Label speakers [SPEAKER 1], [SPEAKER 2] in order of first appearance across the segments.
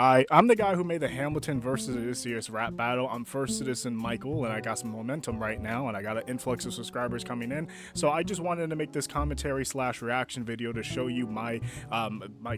[SPEAKER 1] I'm the guy who made the Hamilton versus Odysseus rap battle. I'm first citizen Michael, and I got some momentum right now, and I got an influx of subscribers coming in. So I just wanted to make this commentary slash reaction video to show you my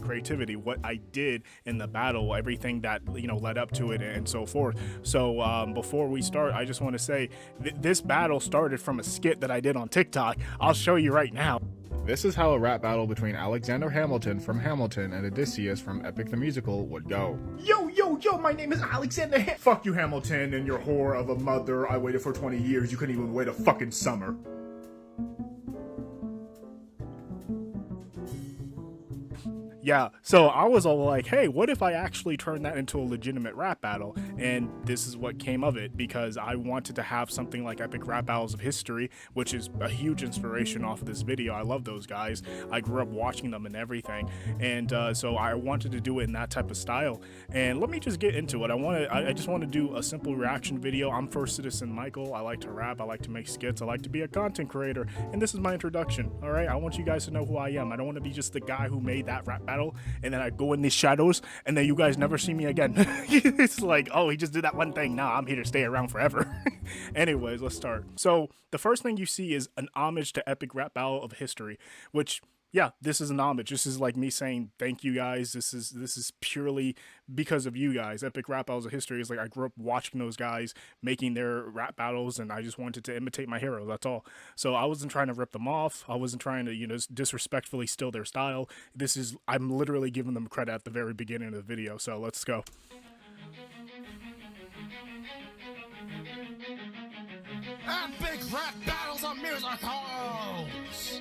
[SPEAKER 1] creativity, what I did in the battle, everything that led up to it, and so forth. So before we start, I just want to say this battle started from a skit that I did on TikTok. I'll show you right now. This is how a rap battle between Alexander Hamilton from Hamilton and Odysseus from Epic the Musical would go. Yo, my name is Alexander Fuck you, Hamilton, and your whore of a mother. I waited for 20 years, you couldn't even wait a fucking summer. Yeah, so I was all like, hey, what if I actually turn that into a legitimate rap battle? And this is what came of it, because I wanted to have something like Epic Rap Battles of History, which is a huge inspiration off of this video. I love those guys. I grew up watching them and everything. And so I wanted to do it in that type of style. And let me just get into it. I just want to do a simple reaction video. I'm First Citizen Michael. I like to rap. I like to make skits. I like to be a content creator. And this is my introduction, all right? I want you guys to know who I am. I don't want to be just the guy who made that rap battle and then I go in these shadows and then you guys never see me again. It's like, oh, he just did that one thing. Nah, I'm here to stay around forever. Anyways, let's start. So the first thing you see is an homage to Epic Rap Battle of History, which, yeah, this is an homage. This is like me saying thank you guys. This is purely because of you guys. Epic Rap Battles of History is like I grew up watching those guys making their rap battles, and I just wanted to imitate my heroes. That's all. So I wasn't trying to rip them off. I wasn't trying to disrespectfully steal their style. I'm literally giving them credit at the very beginning of the video. So let's go.
[SPEAKER 2] Epic Rap Battles of Musicals!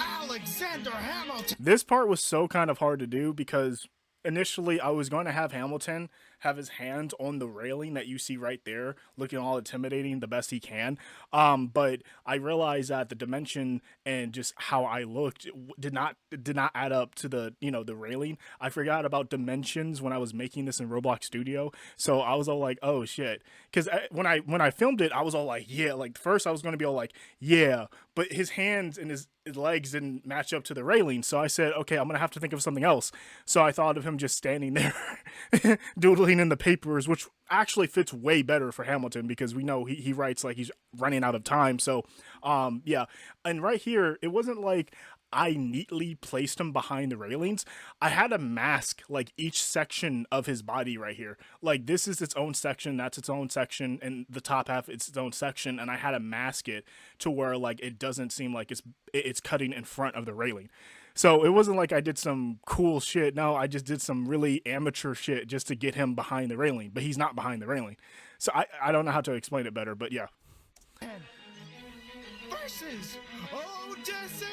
[SPEAKER 2] Alexander Hamilton!
[SPEAKER 1] This part was so kind of hard to do because initially I was going to have Hamilton have his hands on the railing that you see right there, looking all intimidating the best he can. But I realized that the dimension and just how I looked did not add up to the railing. I forgot about dimensions when I was making this in Roblox Studio, so I was all like, oh shit. Because when I filmed it, I was all like, yeah. Like first I was going to be all like, yeah, but his hands and his legs didn't match up to the railing, so I said, okay, I'm gonna have to think of something else. So I thought of him just standing there doodling in the papers, which actually fits way better for Hamilton because we know he writes like he's running out of time. So yeah, and right here it wasn't like I neatly placed him behind the railings. I had to mask like each section of his body right here. Like this is its own section, that's its own section, and the top half it's its own section, and I had to mask it to where like it doesn't seem like it's cutting in front of the railing. So it wasn't like I did some cool shit. No, I just did some really amateur shit just to get him behind the railing, but he's not behind the railing. So I don't know how to explain it better, but yeah.
[SPEAKER 2] Versus Odysseus!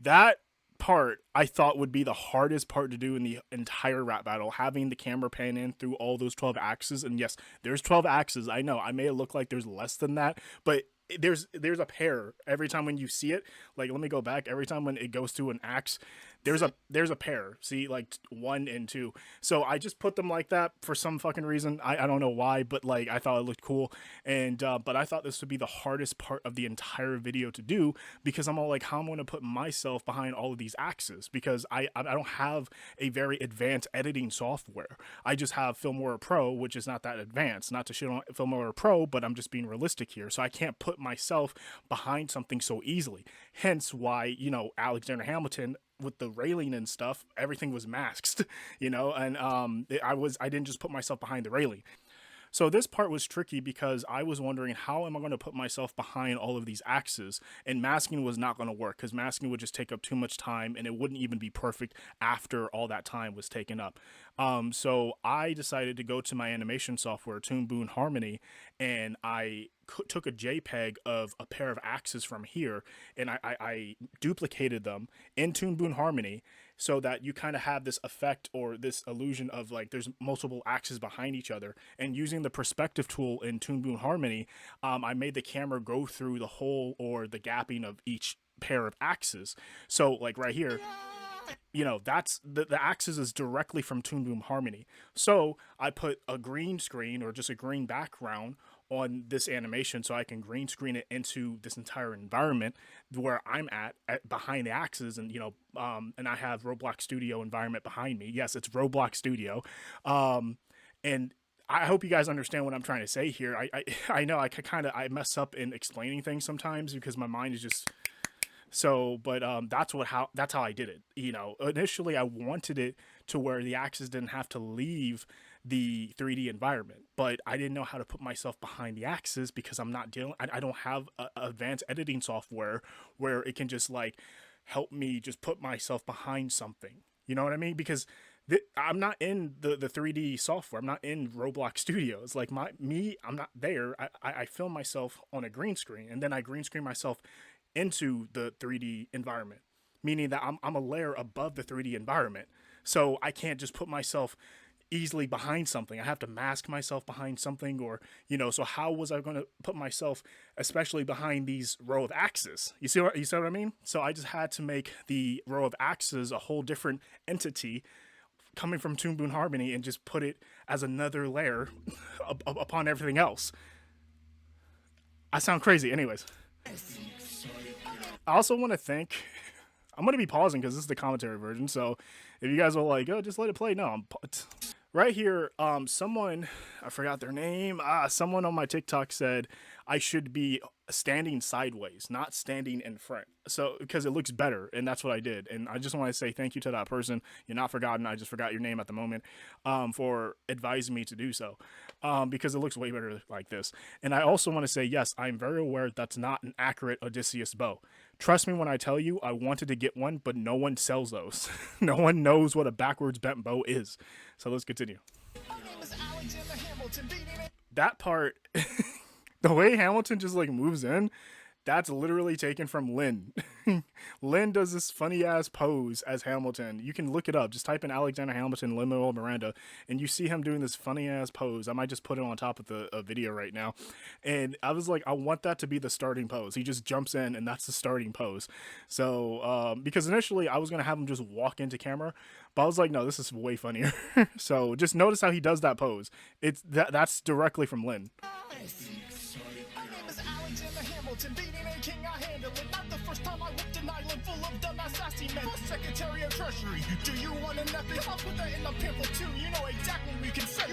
[SPEAKER 1] That part I thought would be the hardest part to do in the entire rap battle, having the camera pan in through all those 12 axes. And yes, there's 12 axes. I know I may look like there's less than that, but there's a pair every time when you see it. Like let me go back. Every time when it goes through an axe, there's a pair. See, like 1 and 2. So I just put them like that for some fucking reason. I don't know why, but like I thought it looked cool. And but I thought this would be the hardest part of the entire video to do, because I'm all like, how am I going to put myself behind all of these axes? Because I don't have a very advanced editing software. I just have Filmora Pro, which is not that advanced. Not to shit on Filmora Pro, but I'm just being realistic here. So I can't put myself behind something so easily. Hence why, Alexander Hamilton with the railing and stuff, everything was masked, and I didn't just put myself behind the railing. So this part was tricky because I was wondering, how am I going to put myself behind all of these axes? And masking was not going to work because masking would just take up too much time and it wouldn't even be perfect after all that time was taken up. So I decided to go to my animation software, Toon Boom Harmony, and I took a JPEG of a pair of axes from here, and I duplicated them in Toon Boom Harmony so that you kind of have this effect or this illusion of like there's multiple axes behind each other. And using the perspective tool in Toon Boom Harmony, I made the camera go through the hole or the gapping of each pair of axes. So like right here, that's the axis is directly from Toon Boom Harmony. So I put a green screen or just a green background on this animation so I can green screen it into this entire environment where I'm at behind the axes, and and I have Roblox Studio environment behind me. Yes, it's Roblox Studio, and I hope you guys understand what I'm trying to say here. I know I mess up in explaining things sometimes because my mind is just so, but that's how I did it. Initially I wanted it to where the axes didn't have to leave the 3D environment, but I didn't know how to put myself behind the axes because I'm not dealing. I don't have advanced editing software where it can just like help me just put myself behind something. You know what I mean? Because I'm not in the 3D software. I'm not in Roblox Studios. Like I'm not there. I film myself on a green screen, and then I green screen myself into the 3D environment, meaning that I'm a layer above the 3D environment. So I can't just put myself easily behind something. I have to mask myself behind something, or so how was I going to put myself especially behind these row of axes? You see what I mean? So I just had to make the row of axes a whole different entity coming from Toon Boom Harmony and just put it as another layer upon everything else. I sound crazy. Anyways, I also want to thank. I'm going to be pausing because this is the commentary version. So if you guys are like, oh, just let it play. No, right here. Someone, I forgot their name. Someone on my TikTok said I should be standing sideways, not standing in front. So because it looks better, and that's what I did. And I just want to say thank you to that person. You're not forgotten. I just forgot your name at the moment, for advising me to do so, because it looks way better like this. And I also want to say, yes, I'm very aware that's not an accurate Odysseus bow. Trust me when I tell you, I wanted to get one, but no one sells those. No one knows what a backwards bent bow is. So let's continue. That part, the way Hamilton just like moves in, that's literally taken from Lynn. Lynn does this funny ass pose as Hamilton. You can look it up. Just type in Alexander Hamilton, Lin-Manuel Miranda, and you see him doing this funny ass pose. I might just put it on top of the video right now. And I was like, I want that to be the starting pose. He just jumps in, and that's the starting pose. So, because initially I was going to have him just walk into camera, but I was like, no, this is way funnier. So just notice how he does that pose. That's directly from Lynn. Secretary of Treasury. Do you want an epic? I'll put that in the pamphlet too. You know exactly we can say.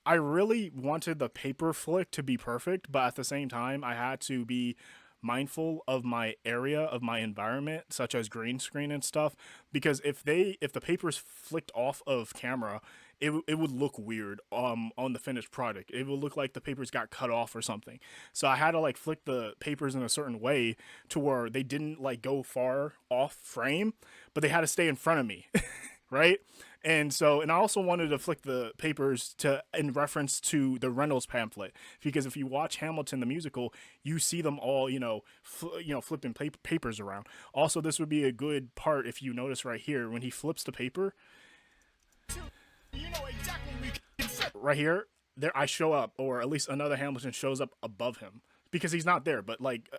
[SPEAKER 1] I really wanted the paper flick to be perfect, but at the same time, I had to be mindful of my area, of my environment, such as green screen and stuff, because if the papers flicked off of camera, it would look weird on the finished product. It would look like the papers got cut off or something. So I had to like flick the papers in a certain way to where they didn't like go far off frame, but they had to stay in front of me. Right? And I also wanted to flick the papers in reference to the Reynolds pamphlet, because if you watch Hamilton the musical, you see them all, flipping papers around. Also, this would be a good part if you notice right here when he flips the paper. You know exactly right here, there I show up, or at least another Hamilton shows up above him, because he's not there. But like,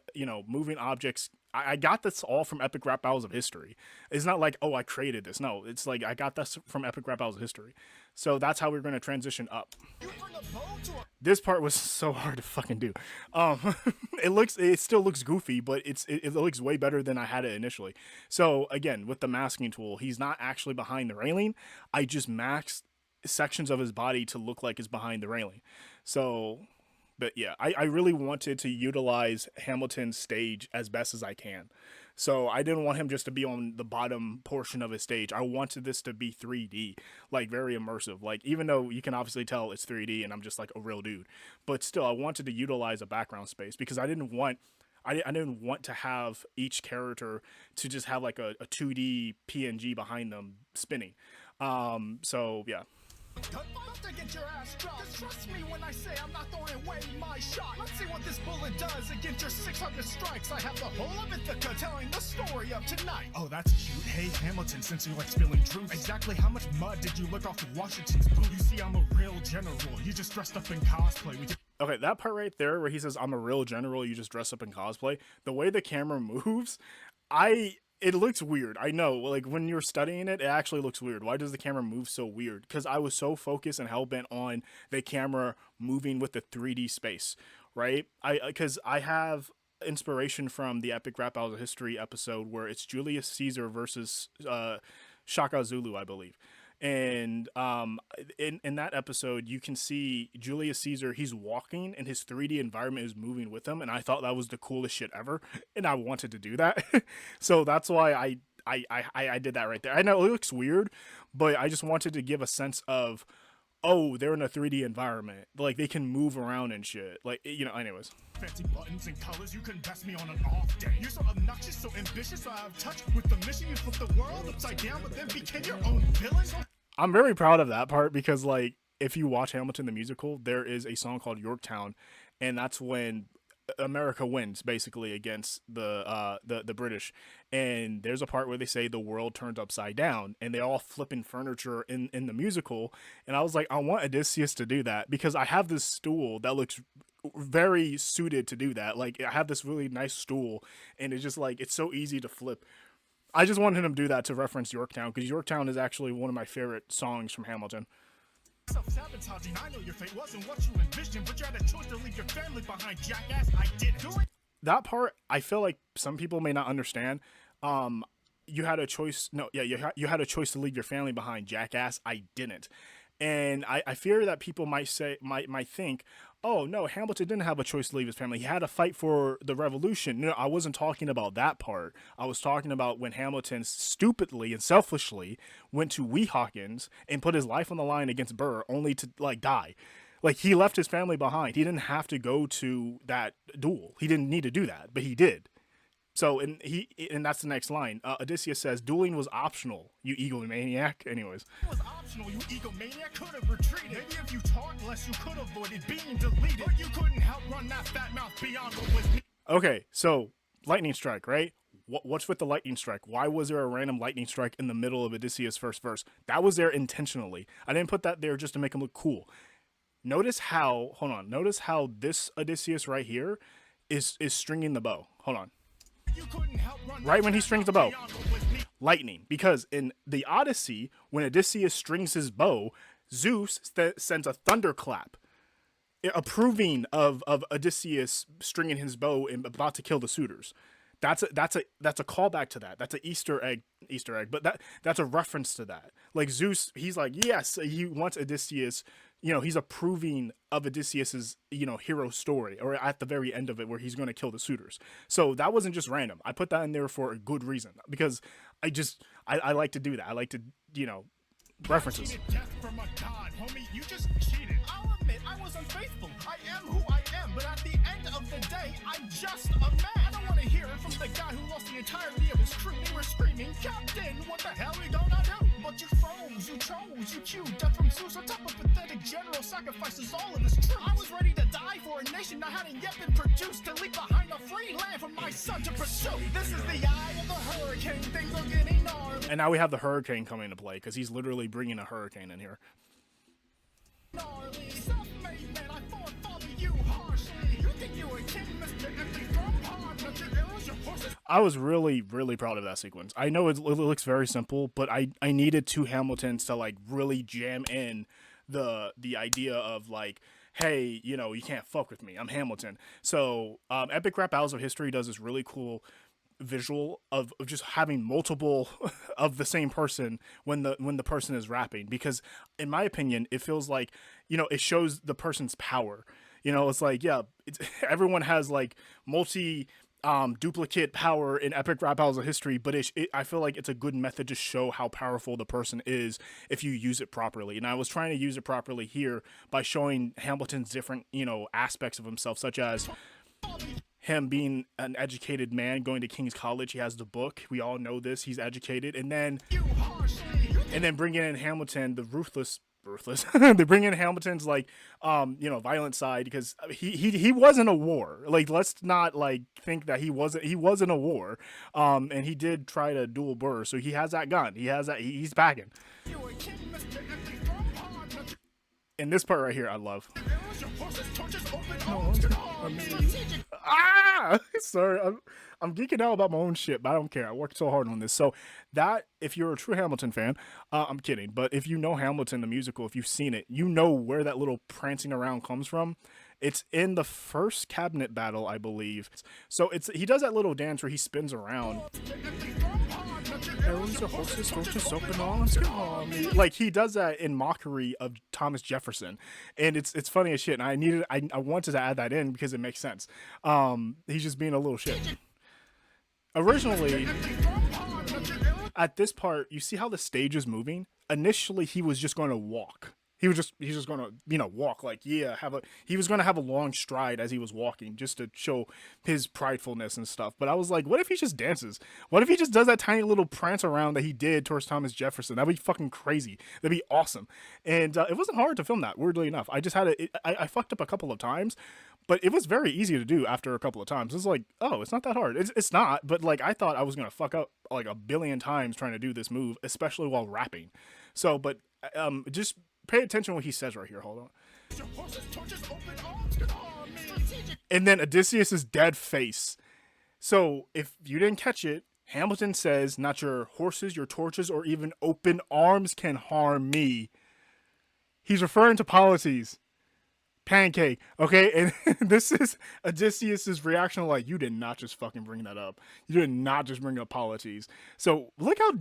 [SPEAKER 1] moving objects. I got this all from Epic Rap Battles of History. It's not like, oh, I created this. No, it's like I got this from Epic Rap Battles of History. So that's how we're going to transition up. This part was so hard to fucking do. It still looks goofy, but it looks way better than I had it initially. So again, with the masking tool, he's not actually behind the railing. I just maxed sections of his body to look like it's behind the railing. So, but yeah, I really wanted to utilize Hamilton's stage as best as I can. So I didn't want him just to be on the bottom portion of his stage. I wanted this to be 3D, like very immersive. Like, even though you can obviously tell it's 3D and I'm just like a real dude, but still I wanted to utilize a background space, because I didn't want to have each character to just have like a 2D PNG behind them spinning. So yeah. To get your ass dropped. Trust me when I say I'm not throwing away my shot. Let's see what this bullet does against your 600 strikes. I have the whole of Ithaca telling the story of tonight. Oh, that's cute. Hey, Hamilton, since you like spilling truth, exactly how much mud did you lick off of Washington's boot? You see, I'm a real general. You just dressed up in cosplay. Okay, that part right there where he says, I'm a real general, you just dress up in cosplay. The way the camera moves, it looks weird. I know, like when you're studying it, it actually looks weird. Why does the camera move so weird? Because I was so focused and hell-bent on the camera moving with the 3D space. right? Because I have inspiration from the Epic Rap Battles of History episode where it's Julius Caesar versus Shaka Zulu, I believe. And in that episode, you can see Julius Caesar. He's walking, and his 3D environment is moving with him. And I thought that was the coolest shit ever, and I wanted to do that. So that's why I did that right there. I know it looks weird, but I just wanted to give a sense of, oh, they're in a 3D environment. Like, they can move around and shit. Like, anyways.
[SPEAKER 2] Fancy buttons and colors, you can best me on an off day. You're so obnoxious, so ambitious, so out of touch with the mission. You flip the world upside down, but then became your own villain.
[SPEAKER 1] I'm very proud of that part because, like, if you watch Hamilton the musical, there is a song called Yorktown, and that's when America wins basically against the British. And there's a part where they say the world turns upside down, and they all flipping furniture in the musical. And I was like, I want Odysseus to do that because I have this stool that looks very suited to do that. Like, I have this really nice stool, and it's just like it's so easy to flip. I just wanted him to do that to reference Yorktown because Yorktown is actually one of my favorite songs from Hamilton.
[SPEAKER 2] Self-sabotaging, I know your fate wasn't what you envisioned, but you had a choice to leave your family behind, jackass. I didn't do it.
[SPEAKER 1] That part, I feel like some people may not understand. You had a choice. No, yeah, you had a choice to leave your family behind, jackass. I didn't. And I fear that people might think, oh no, Hamilton didn't have a choice to leave his family. He had to fight for the revolution. No, I wasn't talking about that part. I was talking about when Hamilton stupidly and selfishly went to Weehawkins and put his life on the line against Burr, only to like die. Like, he left his family behind. He didn't have to go to that duel. He didn't need to do that, but he did. So, and that's the next line. Odysseus says, dueling was optional, you egomaniac. Anyways.
[SPEAKER 2] It was optional, you egomaniac. Could have retreated. Maybe if you talked less, you could have avoided being deleted. But you couldn't help run that fat mouth beyond what was me.
[SPEAKER 1] Okay, so lightning strike, right? What's with the lightning strike? Why was there a random lightning strike in the middle of Odysseus' first verse? That was there intentionally. I didn't put that there just to make him look cool. Notice how this Odysseus right here is stringing the bow. Hold on. Right when he strings the bow, lightning. Because in the Odyssey, when Odysseus strings his bow, Zeus sends a thunderclap, approving of Odysseus stringing his bow and about to kill the suitors. That's a callback to that. That's an Easter egg, but that's a reference to that. Like, Zeus, he's like, yes, he wants Odysseus. He's approving of Odysseus's, hero story, or at the very end of it where he's going to kill the suitors. So that wasn't just random. I put that in there for a good reason because I like to do that. I like to, references.
[SPEAKER 2] Death from a god, homie. You just cheated. I'll admit I was unfaithful. I am who I am, but at the end of the day, I'm just a man. I don't want to hear it from the guy who lost the entirety of his crew. They were screaming, Captain, what the hell we gonna do? But you froze, you chose, you queued death from Zeus on top of pathetic general sacrifices all of his troops. I was ready to die for a nation that hadn't yet been produced, to leave behind a free land for my son to pursue. This is the eye of the hurricane, things are getting gnarly.
[SPEAKER 1] And now we have the hurricane coming into play because he's literally bringing a hurricane in here.
[SPEAKER 2] Gnarly, self-made man, I forefather you harshly. You think you a king, Mr. Empty Throne Hard, but your arrows, your horses.
[SPEAKER 1] I was really, really proud of that sequence. I know it looks very simple, but I needed two Hamiltons to like really jam in the idea of like, hey, you can't fuck with me. I'm Hamilton. So Epic Rap Battles of History does this really cool visual of just having multiple of the same person when the person is rapping, because in my opinion it feels like it shows the person's power. It's like, yeah, everyone has like multi duplicate power in Epic Rap Battles of History, but I feel like it's a good method to show how powerful the person is if you use it properly. And I was trying to use it properly here by showing Hamilton's different aspects of himself, such as him being an educated man going to King's College. He has the book. We all know this. He's educated. And then bringing in Hamilton, the ruthless. They bring in Hamilton's like, violent side, because he was in a war. Like, let's not like think that he wasn't. He was in a war. And he did try to duel Burr. So he has that gun. He has that. He's packing. And this part right here, I love. Sorry, I'm geeking out about my own shit, but I don't care. I worked so hard on this. So that, if you're a true Hamilton fan, I'm kidding, but if you know Hamilton the musical, if you've seen it, you know where that little prancing around comes from. It's in the first cabinet battle, I believe. So he does that little dance where he spins around. Arrows are horses, torches, open arms, on me. Like, he does that in mockery of Thomas Jefferson, and it's funny as shit. And I wanted to add that in because it makes sense. He's just being a little shit. Originally, at this part, you see how the stage is moving? Initially, he was just going to walk. He's just going to, walk like, yeah, he was going to have a long stride as he was walking just to show his pridefulness and stuff. But I was like, what if he just dances? What if he just does that tiny little prance around that he did towards Thomas Jefferson? That'd be fucking crazy. That'd be awesome. And it wasn't hard to film that, weirdly enough. I just had I fucked up a couple of times, but it was very easy to do after a couple of times. It's like, oh, it's not that hard. It's not, but like, I thought I was going to fuck up like a billion times trying to do this move, especially while rapping. So, but just pay attention to what he says right here. Hold on. And then Odysseus's dead face. So if you didn't catch it, Hamilton says, not your horses, your torches, or even open arms can harm me. He's referring to polities. Pancake, okay? And this is Odysseus's reaction, like, you did not just fucking bring that up. You did not just bring up polities. So look how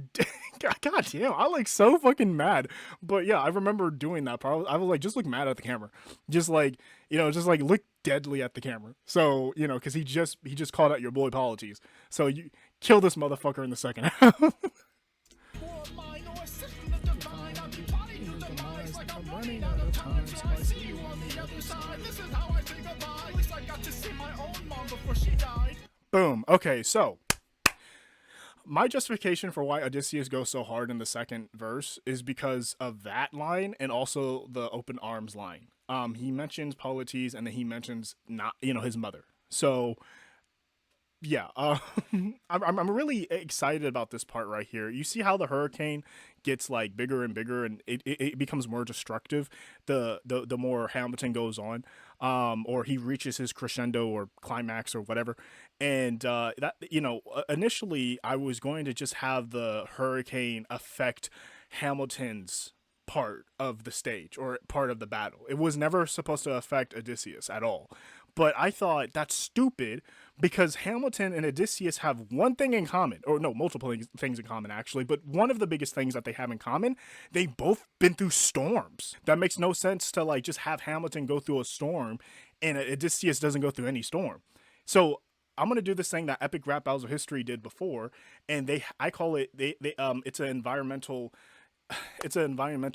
[SPEAKER 1] god damn, I like so fucking mad. But yeah, I remember doing that part. I was like, just look mad at the camera. Just like, just like look deadly at the camera. So, because he just called out your boy polities. So you kill this motherfucker in the second half. I'm running out of time, so I see you on the other side. This is how I say goodbye. At least I got to see my own mom before she died. Boom. Okay, so my justification for why Odysseus goes so hard in the second verse is because of that line and also the open arms line. He mentions polities and then he mentions not, his mother. So yeah, I'm really excited about this part right here. You see how the hurricane gets like bigger and bigger, and it becomes more destructive the more Hamilton goes on, or he reaches his crescendo or climax or whatever. And that initially I was going to just have the hurricane affect Hamilton's part of the stage or part of the battle. It was never supposed to affect Odysseus at all. But I thought that's stupid because Hamilton and Odysseus have one thing in common, or no, multiple things in common actually, but one of the biggest things that they have in common, they've both been through storms. That makes no sense to like just have Hamilton go through a storm and Odysseus doesn't go through any storm. So I'm going to do this thing that Epic Rap Battles of History did before, and I call it, it's an environmental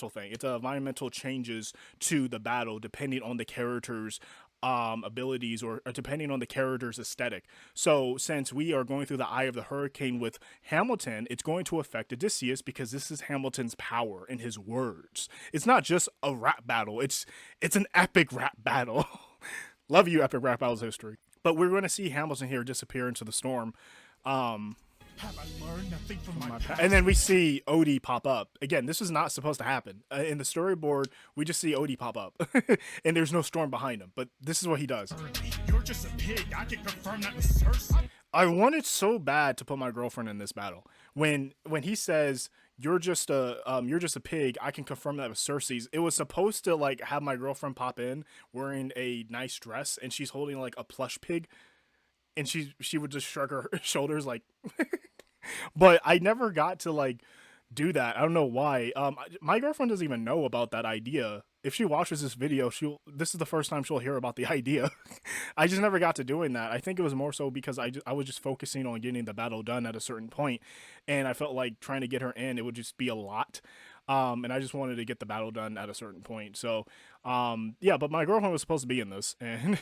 [SPEAKER 1] thing. It's environmental changes to the battle depending on the character's abilities or depending on the character's aesthetic. So since we are going through the eye of the hurricane with Hamilton, it's going to affect Odysseus because this is Hamilton's power in his words. It's not just a rap battle. It's an epic rap battle. Love you, Epic Rap Battles History. But we're going to see Hamilton here disappear into the storm.
[SPEAKER 2] Have I learned nothing from my past?
[SPEAKER 1] And then we see Odie pop up. Again, this is not supposed to happen. In the storyboard, we just see Odie pop up. And there's no storm behind him. But this is what he does.
[SPEAKER 2] You're just a pig. I can confirm that with Cersei.
[SPEAKER 1] I wanted so bad to put my girlfriend in this battle. When he says, you're just a pig, I can confirm that with Cersei's. It was supposed to like have my girlfriend pop in wearing a nice dress and she's holding like a plush pig. And she would just shrug her shoulders like, but I never got to like do that. I don't know why. My girlfriend doesn't even know about that idea. If she watches this video, this is the first time she'll hear about the idea. I just never got to doing that. I think it was more so because I was just focusing on getting the battle done at a certain point, and I felt like trying to get her in, it would just be a lot. And I just wanted to get the battle done at a certain point. So, yeah, but my girlfriend was supposed to be in this, and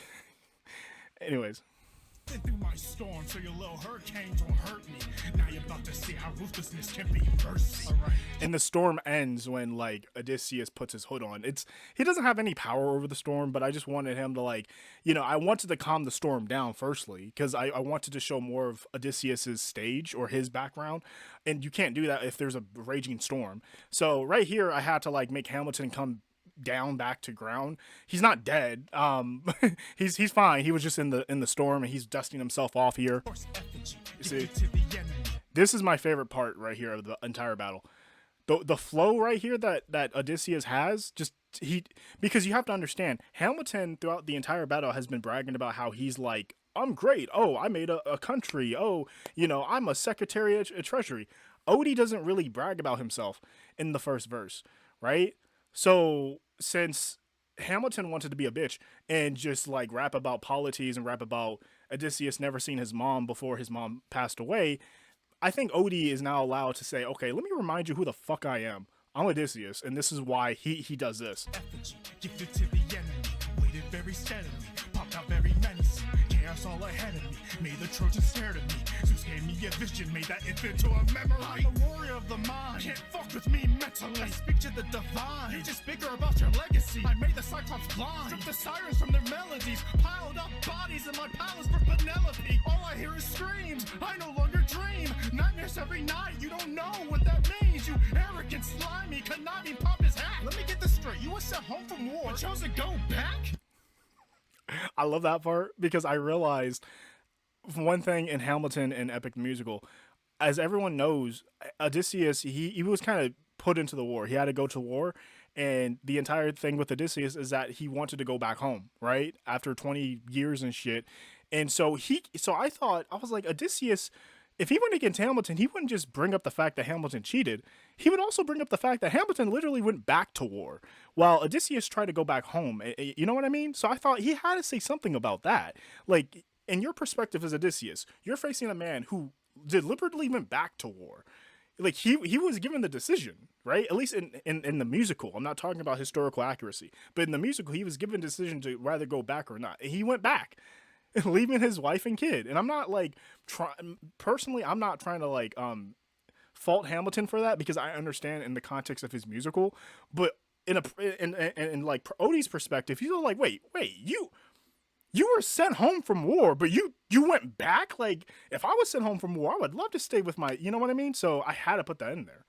[SPEAKER 1] anyways.
[SPEAKER 2] Through my storm, so your little hurricanes won't hurt me. Now you're about to see how ruthlessness can be mercy. All right.
[SPEAKER 1] And the storm ends when like Odysseus puts his hood on. He doesn't have any power over the storm, but I just wanted him to like, I wanted to calm the storm down firstly because I wanted to show more of Odysseus's stage or his background, and you can't do that if there's a raging storm. So right here, I had to like make Hamilton come down back to ground. He's not dead. He's fine. He was just in the storm and he's dusting himself off here. You see, this is my favorite part right here of the entire battle. the flow right here that Odysseus has, just he because you have to understand Hamilton throughout the entire battle has been bragging about how he's like, I'm great. Oh, I made a country. Oh, I'm a secretary at treasury. Odie doesn't really brag about himself in the first verse, right? So since Hamilton wanted to be a bitch and just like rap about polities and rap about Odysseus never seen his mom before his mom passed away, I think Odie is now allowed to say, okay, let me remind you who the fuck I am. I'm Odysseus, and this is why he does this.
[SPEAKER 2] Effigy, gifted to the enemy, waited very steadily, popped out very menacing, chaos all ahead of me, made the Trojans scared of me, Zeus gave me a vision, made that infant to a memory. I'm the warrior of the mind, can't fuck with me mentally, I speak to the divine, you just bigger about your legacy, I made the Cyclops blind, stripped the sirens from their melodies, piled up bodies in my palace for Penelope, all I hear is screams, I no longer dream, nightmares every night, you don't know what that means, you arrogant slimy, conniving pop his hat. Let me get this straight, you were sent home from war, but chose to go back?
[SPEAKER 1] I love that part because I realized one thing in Hamilton and Epic the Musical, as everyone knows, Odysseus, he was kind of put into the war. He had to go to war, and the entire thing with Odysseus is that he wanted to go back home, right? After 20 years and shit. And so I thought, I was like, Odysseus, if he went against Hamilton, he wouldn't just bring up the fact that Hamilton cheated. He would also bring up the fact that Hamilton literally went back to war while Odysseus tried to go back home. You know what I mean? So I thought he had to say something about that. Like, in your perspective as Odysseus, you're facing a man who deliberately went back to war. Like, he was given the decision, right? At least in the musical. I'm not talking about historical accuracy. But in the musical, he was given the decision to rather go back or not. And he went back, leaving his wife and kid. And I'm not like personally, I'm not trying to like fault Hamilton for that because I understand in the context of his musical, but in like Odie's perspective, he's like, wait, you were sent home from war, but you went back? Like, if I was sent home from war, I would love to stay with my, you know what I mean? So I had to put that in there.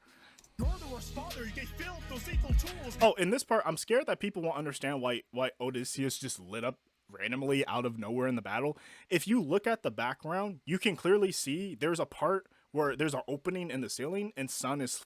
[SPEAKER 1] Oh, in this part, I'm scared that people won't understand why Odysseus just lit up randomly out of nowhere in the battle. If you look at the background, you can clearly see there's a part where there's an opening in the ceiling and sun is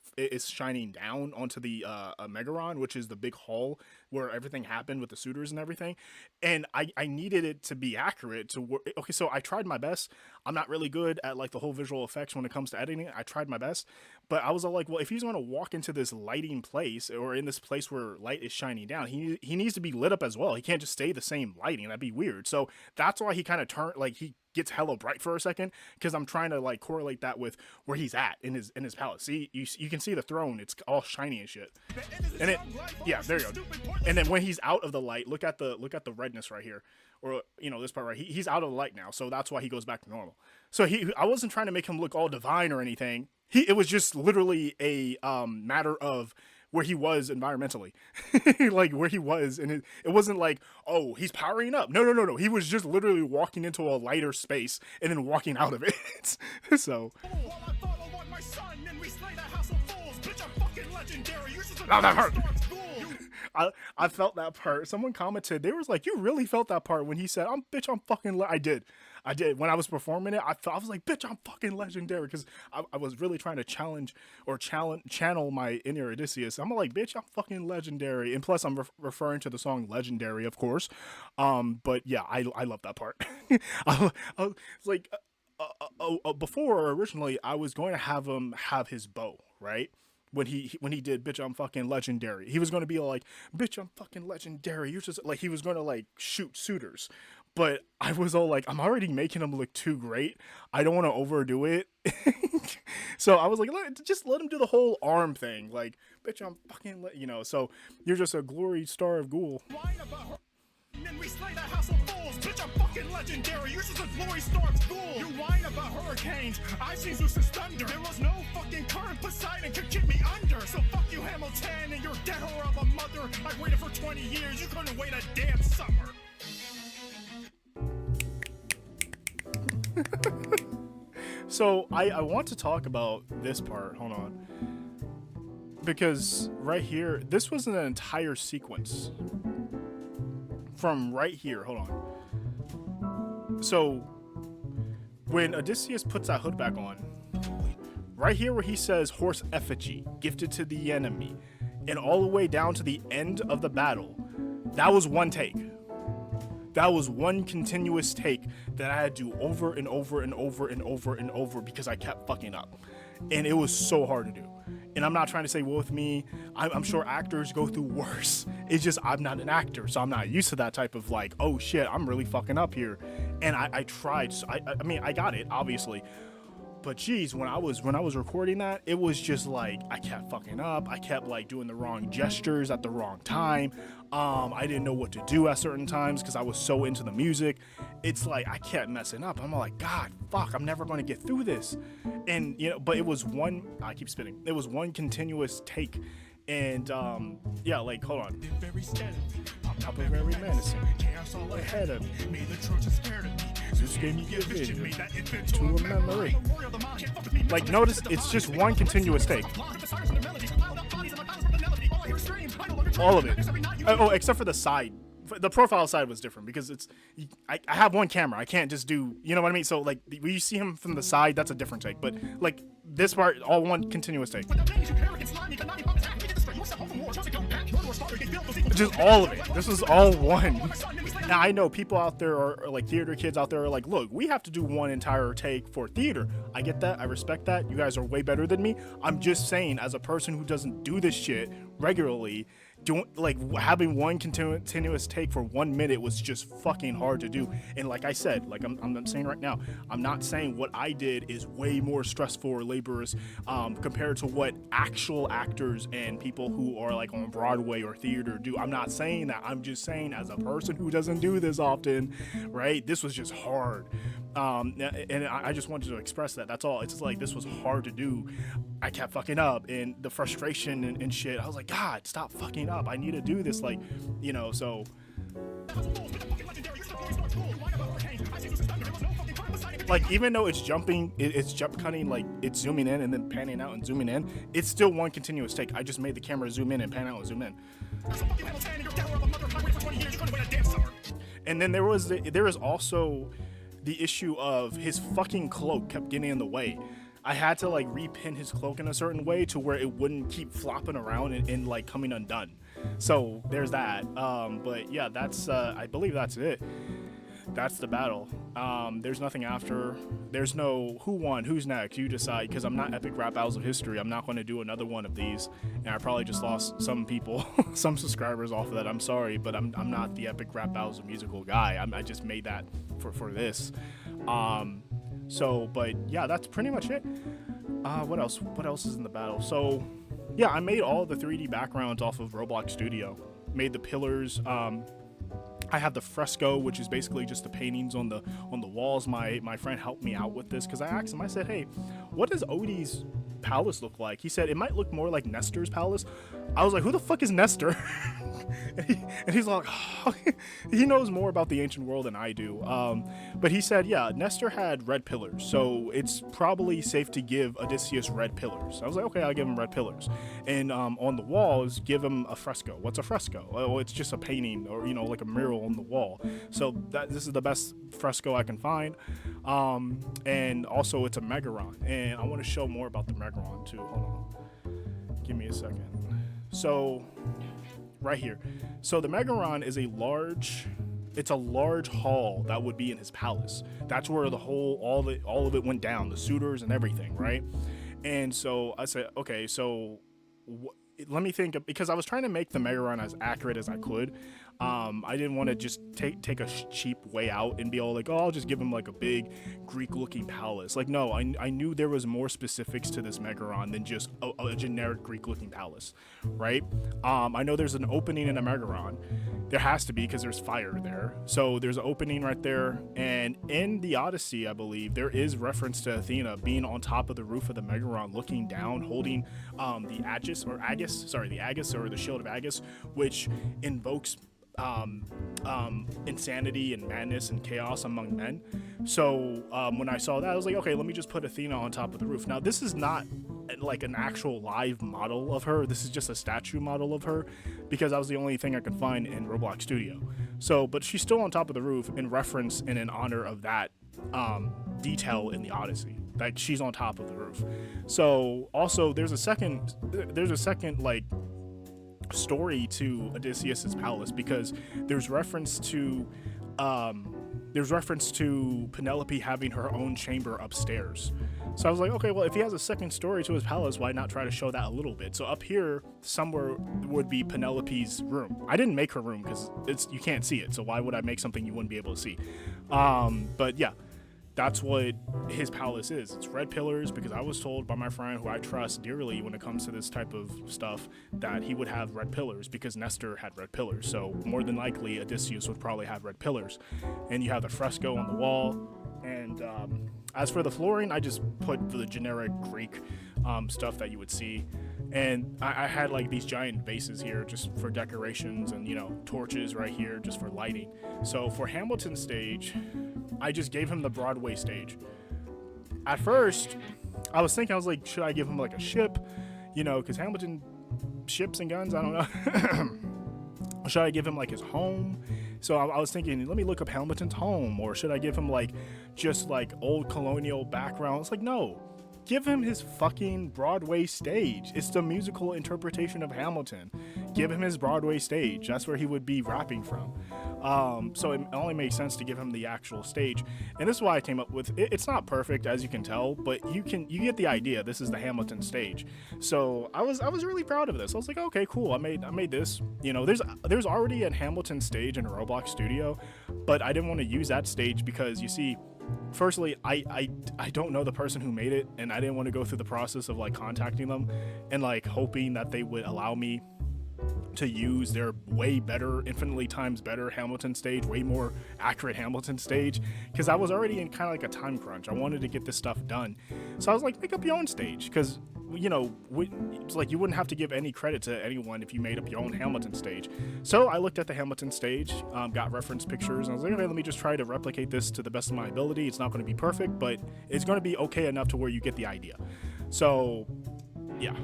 [SPEAKER 1] shining down onto the Megaron, which is the big hall where everything happened with the suitors and everything. And I needed it to be accurate to work. Okay, so I tried my best. I'm not really good at like the whole visual effects when it comes to editing. I tried my best, but I was like, well, if he's going to walk into this lighting place or in this place where light is shining down, he needs to be lit up as well. He can't just stay the same lighting. That'd be weird. So that's why he kind of turned, like, he gets hella bright for a second, because I'm trying to like correlate that with where he's at in his palace. See, you can see the throne, it's all shiny and shit. And it, yeah, there you go. And then when he's out of the light, look at the redness right here, or this part right. He's out of the light now, so that's why he goes back to normal. So I wasn't trying to make him look all divine or anything. It was just literally a matter of where he was environmentally, like where he was, and it wasn't like, oh, he's powering up. No. He was just literally walking into a lighter space and then walking out of it. So. Oh, that hurt. I felt that part. Someone commented, they was like, you really felt that part when he said, I'm fucking I did. When I was performing it, I was like, bitch, I'm fucking legendary, because I was really trying to channel my inner Odysseus. I'm like, bitch, I'm fucking legendary. And plus I'm referring to the song Legendary, of course. But yeah, I love that part. I was like, before originally I was going to have him have his bow, right? When he did bitch I'm fucking legendary, he was going to be like, bitch I'm fucking legendary, you're just like, he was going to like shoot suitors. But I was all like, I'm already making him look too great, I don't want to overdo it. So I was like, just let him do the whole arm thing, like, bitch I'm fucking so you're just a glory star of ghoul.
[SPEAKER 2] And we slay that house of fools. Bitch, I'm fucking legendary. You're just a glory storm's fool. You whine about hurricanes. I've seen Zeus's thunder. There was no fucking current Poseidon could keep me under. So fuck you, Hamilton, and your dead whore of a mother. I waited for 20 years. You couldn't wait a damn summer.
[SPEAKER 1] So I want to talk about this part. Hold on. Because right here, this was an entire sequence. From right here, hold on. So when Odysseus puts that hood back on, right here where he says horse effigy gifted to the enemy, and all the way down to the end of the battle, that was one take. That was one continuous take that I had to do over and over and over and over and over because I kept fucking up. And it was so hard to do. And I'm not trying to say, well, with me, I'm sure actors go through worse. It's just I'm not an actor, so I'm not used to that type of like, oh shit, I'm really fucking up here. And I tried. So I mean, I got it, obviously. But geez, when I was recording that, it was just like I kept fucking up. I kept like doing the wrong gestures at the wrong time. I didn't know what to do at certain times because I was so into the music. It's like I kept messing up. I'm like, God, fuck, I'm never going to get through this. And you know, but it was one. I keep spitting. It was one continuous take. And yeah, like hold on. Top of very menacing. Ahead of me. This gave me a vision to a memory. Like notice, it's just one continuous take. All of it. Oh, except for the side. The profile side was different because it's I have one camera. I can't just do, you know what I mean? So like when you see him from the side, that's a different take. But like this part, all one continuous take. Just all of it. This was all one. Now I know people out there are like theater kids out there are like, look, we have to do one entire take for theater. I get that. I respect that. You guys are way better than me. I'm just saying, as a person who doesn't do this shit regularly, having one continuous take for 1 minute was just fucking hard to do. And like I said, like I'm saying right now, I'm not saying what I did is way more stressful or laborious compared to what actual actors and people who are like on Broadway or theater do. I'm not saying that. I'm just saying, as a person who doesn't do this often, right? This was just hard. And I just wanted to express that. That's all. It's just like, this was hard to do. I kept fucking up, and the frustration and shit. I was like, God, stop fucking up. I need to do this. Like, you know, so. Like, even though it's jumping, it's jump cutting, like it's zooming in and then panning out and zooming in, it's still one continuous take. I just made the camera zoom in and pan out and zoom in. And then there was also the issue of his fucking cloak kept getting in the way. I had to like repin his cloak in a certain way to where it wouldn't keep flopping around and like coming undone. So there's that. But yeah, that's I believe that's it. That's the battle. There's nothing after. There's no who won, who's next. You decide, because I'm not Epic Rap Battles of History. I'm not going to do another one of these, and I probably just lost some people, some subscribers off of that. I'm sorry, but I'm not the Epic Rap Battles of Musical guy. I just made that for this. So, but yeah, that's pretty much it. What else? What else is in the battle? So, yeah, I made all the 3D backgrounds off of Roblox Studio. Made the pillars. I have the fresco, which is basically just the paintings on the walls. My friend helped me out with this because I asked him. I said, "Hey, what does Odie's palace look like?" He said it might look more like Nestor's palace. I was like, "Who the fuck is Nestor?" and he's like, oh, he knows more about the ancient world than I do. But he said, yeah, Nestor had red pillars, so it's probably safe to give Odysseus red pillars. I was like, okay, I'll give him red pillars. And on the walls, give him a fresco. What's a fresco? Oh, it's just a painting, or like a mural on the wall. So this is the best fresco I can find. And also it's a megaron, and I want to show more about the megaron too. Hold on, give me a second. So right here, so the megaron is it's a large hall that would be in his palace. That's where all of it went down, the suitors and everything, right? And so I said, okay, so let me think, because I was trying to make the megaron as accurate as I could. I didn't want to just take a cheap way out and be all like, oh, I'll just give him like a big Greek-looking palace. Like, no, I knew there was more specifics to this megaron than just a generic Greek-looking palace, right? I know there's an opening in a megaron. There has to be, because there's fire there. So there's an opening right there. And in the Odyssey, I believe, there is reference to Athena being on top of the roof of the megaron, looking down, holding the Aegis, or the shield of Aegis, which invokes insanity and madness and chaos among men. So when I saw that, I was like, okay, let me just put Athena on top of the roof. Now, this is not like an actual live model of her. This is just a statue model of her, because that was the only thing I could find in Roblox Studio. So, but she's still on top of the roof in reference and in honor of that detail in the Odyssey. like she's on top of the roof. So also there's a second like story to Odysseus's palace, because there's reference to Penelope having her own chamber upstairs. So I was like, okay, well, if he has a second story to his palace, why not try to show that a little bit? So up here somewhere would be Penelope's room. I didn't make her room because you can't see it, so why would I make something you wouldn't be able to see? But yeah, that's what his palace is. It's red pillars, because I was told by my friend, who I trust dearly when it comes to this type of stuff, that he would have red pillars because Nestor had red pillars. So more than likely Odysseus would probably have red pillars. And you have the fresco on the wall. And as for the flooring, I just put the generic Greek stuff that you would see. And I had like these giant vases here just for decorations, and, you know, torches right here just for lighting. So for Hamilton's stage, I just gave him the Broadway stage. At first, I was thinking, I was like, should I give him like a ship? You know, because Hamilton, ships and guns, I don't know. Should I give him like his home? So I was thinking, let me look up Hamilton's home, or should I give him like just like old colonial background? It's like, no. Give him his fucking Broadway stage. It's the musical interpretation of Hamilton. Give him his Broadway stage. That's where he would be rapping from. So it only makes sense to give him the actual stage. And this is why I came up with it. It's not perfect, as you can tell, but you get the idea. This is the Hamilton stage. So I was really proud of this. I was like, okay, cool. I made this. You know, there's already a Hamilton stage in a Roblox studio, but I didn't want to use that stage because, you see, firstly, I don't know the person who made it, and I didn't want to go through the process of like contacting them and like hoping that they would allow me to use their way better, infinitely times better Hamilton stage, way more accurate Hamilton stage, because I was already in kind of like a time crunch. I wanted to get this stuff done. So I was like, make up your own stage, because, you know, it's like you wouldn't have to give any credit to anyone if you made up your own Hamilton stage. So I looked at the Hamilton stage, got reference pictures, and I was like, okay, let me just try to replicate this to the best of my ability. It's not going to be perfect, but it's going to be okay enough to where you get the idea. So yeah,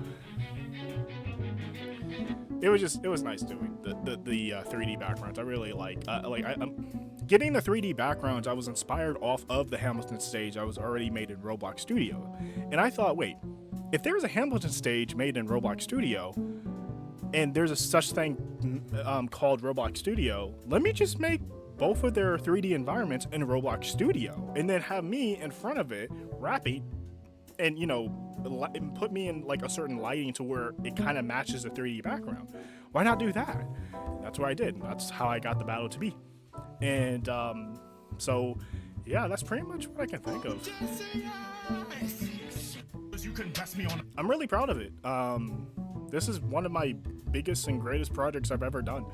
[SPEAKER 1] it was nice doing the 3D backgrounds. I really I'm getting the 3D backgrounds. I was inspired off of the Hamilton stage I was already made in Roblox Studio, and I thought, wait, if there was a Hamilton stage made in Roblox Studio, and there's a such thing called Roblox Studio, let me just make both of their 3D environments in Roblox Studio, and then have me in front of it rapping, and, you know, put me in like a certain lighting to where it kind of matches the 3D background. Why not do that? That's what I did. That's how I got the battle to be. And so yeah, that's pretty much what I can think of. I'm really proud of it. This is one of my biggest and greatest projects I've ever done,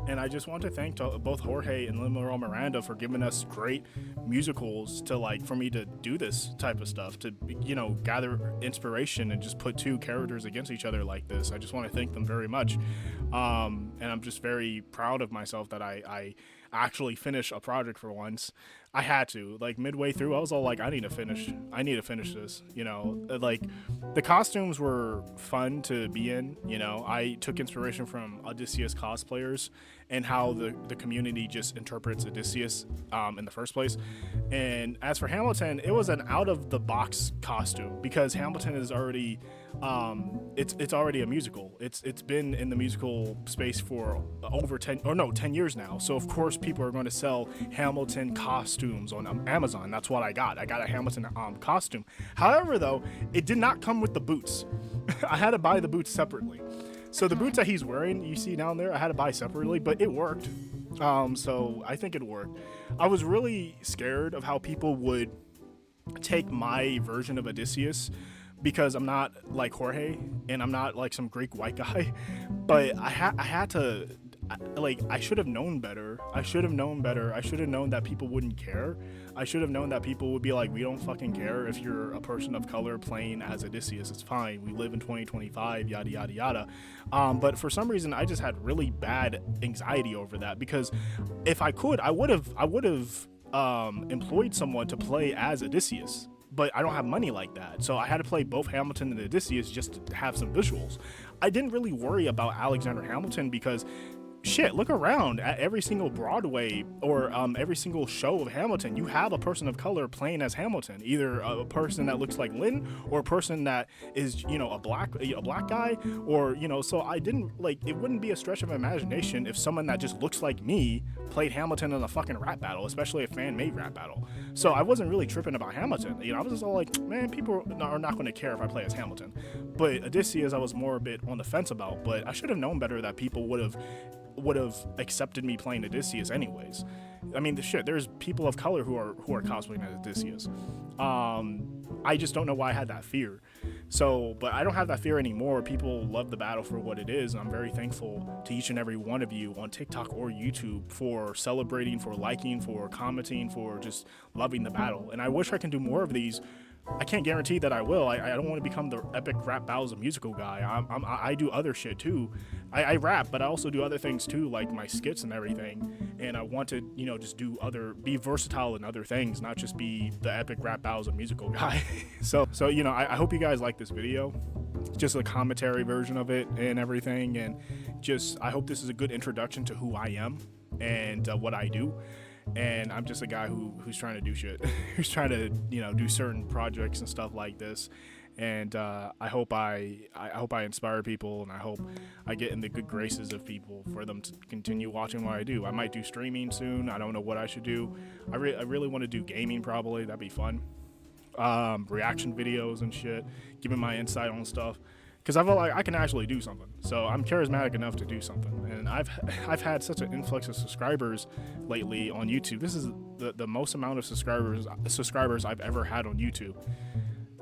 [SPEAKER 1] and I just want to thank both Jorge and Lin-Manuel Miranda for giving us great musicals to, like, for me to do this type of stuff, to, you know, gather inspiration and just put two characters against each other like this. I just want to thank them very much, and I'm just very proud of myself that I actually finish a project for once. I had to, like, midway through, I was all like, I need to finish this, you know. Like, the costumes were fun to be in, you know. I took inspiration from Odysseus cosplayers and how the community just interprets Odysseus in the first place. And as for Hamilton, it was an out-of-the-box costume, because Hamilton is already it's already a musical. It's been in the musical space for over 10 years now. So of course people are going to sell Hamilton costumes on Amazon. That's what I got. I got a Hamilton costume. However, though, it did not come with the boots. I had to buy the boots separately. So the boots that he's wearing, you see down there, I had to buy separately, but it worked. So I think it worked. I was really scared of how people would take my version of Odysseus, because I'm not like Jorge and I'm not like some Greek white guy, but I had to, like, I should have known better. I should have known that people wouldn't care. I should have known that people would be like, we don't fucking care if you're a person of color playing as Odysseus. It's fine. We live in 2025, yada, yada, yada. But for some reason, I just had really bad anxiety over that, because if I could, I would have employed someone to play as Odysseus. But I don't have money like that, so I had to play both Hamilton and Odysseus just to have some visuals. I didn't really worry about Alexander Hamilton, because shit, look around at every single Broadway or every single show of Hamilton. You have a person of color playing as Hamilton, either a person that looks like Lynn or a person that is, you know, a black guy, or, you know. So I didn't like, it wouldn't be a stretch of imagination if someone that just looks like me played Hamilton in a fucking rap battle, especially a fan-made rap battle. So I wasn't really tripping about Hamilton. You know, I was just all like, man, people are not going to care if I play as Hamilton. But Odysseus, I was more a bit on the fence about. But I should have known better that people would have accepted me playing Odysseus anyways. I mean, there's people of color who are cosplaying as Odysseus. I just don't know why I had that fear. So, but I don't have that fear anymore. People love the battle for what it is, and I'm very thankful to each and every one of you on TikTok or YouTube for celebrating, for liking, for commenting, for just loving the battle. And I wish I can do more of these. I can't guarantee that I will. I don't want to become the epic rap battles of musical guy. I do other shit too. I rap, but I also do other things too, like my skits and everything. And I want to, you know, just be versatile in other things, not just be the epic rap battles of musical guy. so you know, I hope you guys like this video. Just a commentary version of it and everything. And just, I hope this is a good introduction to who I am and what I do. And I'm just a guy who's trying to do shit, who's trying to, you know, do certain projects and stuff like this. And I hope I inspire people, and I hope I get in the good graces of people for them to continue watching what I do. I might do streaming soon. I don't know what I should do. I really want to do gaming, probably. That'd be fun. Reaction videos and shit, giving my insight on stuff. Because I feel like I can actually do something. So I'm charismatic enough to do something. And I've had such an influx of subscribers lately on YouTube. This is the most amount of subscribers I've ever had on YouTube.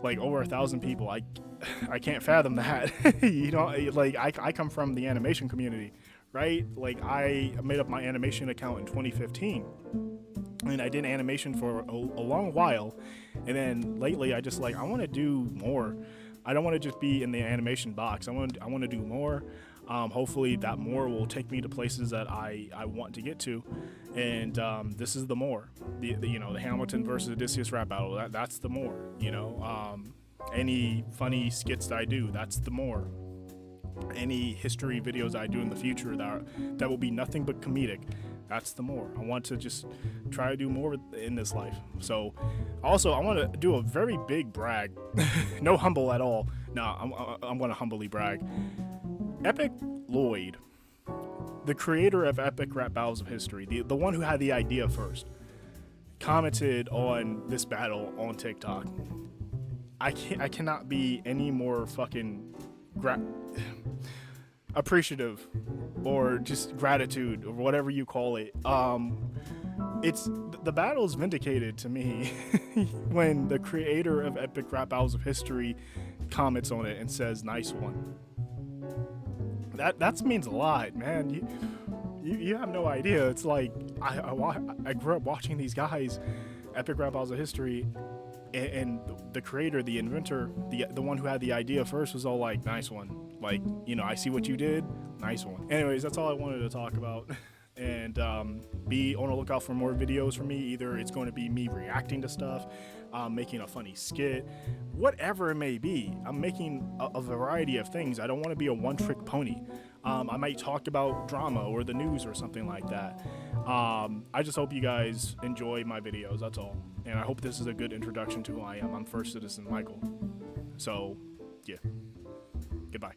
[SPEAKER 1] Like over 1,000 people. I can't fathom that. You know, like I come from the animation community, right? Like I made up my animation account in 2015. And I did animation for a long while. And then lately I just like, I want to do more. I don't want to just be in the animation box. I want to do more. Hopefully that more will take me to places that I want to get to. And this is the more. The you know, the Hamilton versus Odysseus Rap Battle. That's the more. You know, any funny skits that I do, that's the more. Any history videos I do in the future that will be nothing but comedic, that's the more. I want to just try to do more in this life. So also I want to do a very big brag. No humble at all. No, I'm going to humbly brag. Epic Lloyd, the creator of Epic Rap Battles of History, the one who had the idea first, commented on this battle on TikTok. I cannot be any more fucking appreciative, or just gratitude, or whatever you call it. It's the battle is vindicated to me when the creator of Epic Rap Battles of History comments on it and says, "Nice one." That means a lot, man. You have no idea. It's like I grew up watching these guys, Epic Rap Battles of History, and the creator, the inventor, the one who had the idea first was all like, "Nice one." Like, you know, I see what you did. Nice one. Anyways, that's all I wanted to talk about. And be on the lookout for more videos from me. Either it's going to be me reacting to stuff, making a funny skit, whatever it may be. I'm making a variety of things. I don't want to be a one-trick pony. I might talk about drama or the news or something like that. I just hope you guys enjoy my videos, that's all. And I hope this is a good introduction to who I am. I'm First Citizen Michael. So, yeah. Goodbye.